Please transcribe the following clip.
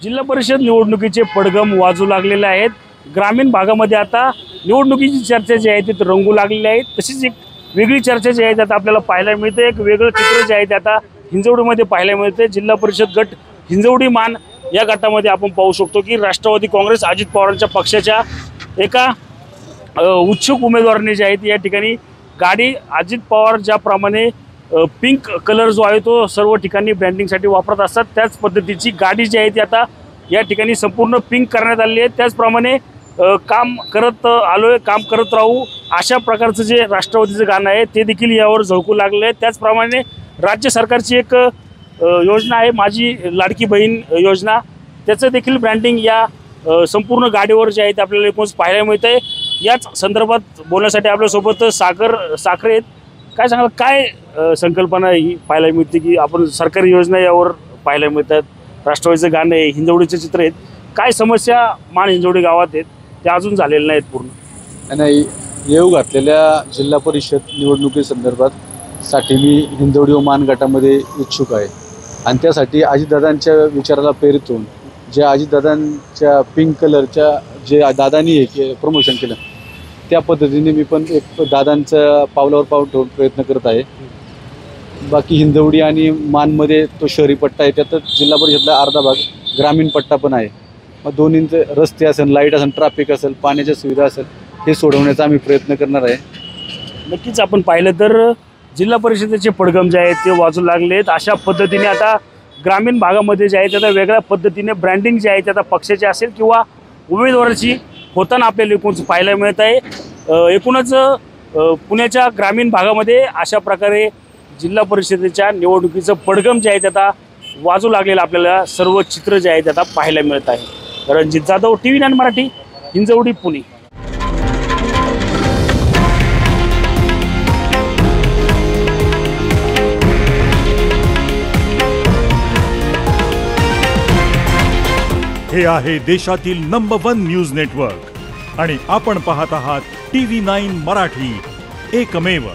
जिल्हा परिषद निवडणुकीचे पडगम वाजू लागलेले आहेत। ग्रामीण भागामध्ये आता निवडणुकीची चर्चा जी आहे ती रंगू लागलेली आहे। तशीच एक वेगळी चर्चा जी आहे आता आपल्याला पाहायला मिळते। एक वेगळं चित्र जे आहे ते आता हिंजवडीमध्ये पाहायला मिळते। जिल्हा परिषद गट हिंजवडी मान या गटामध्ये आपण पाहू शकतो की राष्ट्रवादी काँग्रेस अजित पवारांच्या पक्षाच्या एका उत्सुक उमेदवाराने जे आहे या ठिकाणी गाडी अजित पवार ज्याप्रमाणे पिंक कलर जो आहे तो सर्व ठिकाणी ब्रँडिंगसाठी वापरत असतात त्याच पद्धतीची गाडी जी आहे ती आता या ठिकाणी संपूर्ण पिंक करण्यात आली आहे। त्याचप्रमाणे काम करत आलोय, काम करत राहू अशा प्रकारचं जे राष्ट्रवादीचं गाणं आहे ते देखील यावर झळकू लागले। त्याचप्रमाणे राज्य सरकारची एक योजना आहे माझी लाडकी बहीण योजना, त्याचं देखील ब्रँडिंग या संपूर्ण गाडीवर जे आहे ते आपल्याला एकूणच पाहायला मिळतंय। याच संदर्भात बोलण्यासाठी आपल्यासोबत साखरे आहेत। काय सांगाल, काय संकल्पना ही पाहायला मिळते की आपण सरकारी योजना यावर पाहायला मिळतात, राष्ट्रवादीचं गाणं आहे, हिंजवडीचे चित्र आहेत, काय समस्या मान हिंजवडी गावात आहेत त्या अजून झालेल्या नाहीत पूर्ण? नाही, येऊ घातलेल्या जिल्हा परिषद निवडणुकीसंदर्भात साठी मी हिंजवडी व मान गटामध्ये इच्छुक आहे आणि त्यासाठी अजितदादांच्या विचाराला प्रेरित होऊन जे अजितदादांच्या पिंक कलरच्या जे दादांनी प्रमोशन केलं त्या पद्धतीने मी पण एक दादांचं पावलावर पाऊल ठेवून प्रयत्न करत आहे। बाकी हिंजवडी आणि मानमध्ये तो शहरी पट्टा आहे, त्यातच जिल्हा परिषदला अर्धा भाग ग्रामीण पट्टा पण आहे। मग दोन्हींचे रस्ते असेल, लाईट असेल, ट्रॅफिक असेल, पाण्याच्या सुविधा असेल, हे सोडवण्याचा आम्ही प्रयत्न करणार आहे। नक्कीच आपण पाहिलं तर जिल्हा परिषदेचे पडगम जे आहेत ते वाजू लागलेत। अशा पद्धतीने आता ग्रामीण भागामध्ये जे आहे ते आता वेगळ्या पद्धतीने ब्रँडिंग जे आहे ते आता पक्षाचे असेल किंवा उमेदवाराची होताना आपल्याला एकूणच पाहायला मिळत आहे। एकूणच पुण्याच्या ग्रामीण भागामध्ये अशा प्रकारे जिल्हा परिषदेच्या निवडणुकीचं पडगम जे आहे ते आता वाजू लागलेलं आपल्याला सर्व चित्र जे आहे ते आता पाहायला मिळत आहे। रणजित जाधव, TV9 मराठी, हिंजवडी, पुणे। हे आहे देशातील नंबर 1 न्यूज नेटवर्क आणि आपण पाहत आहात TV9 मराठी, एकमेव।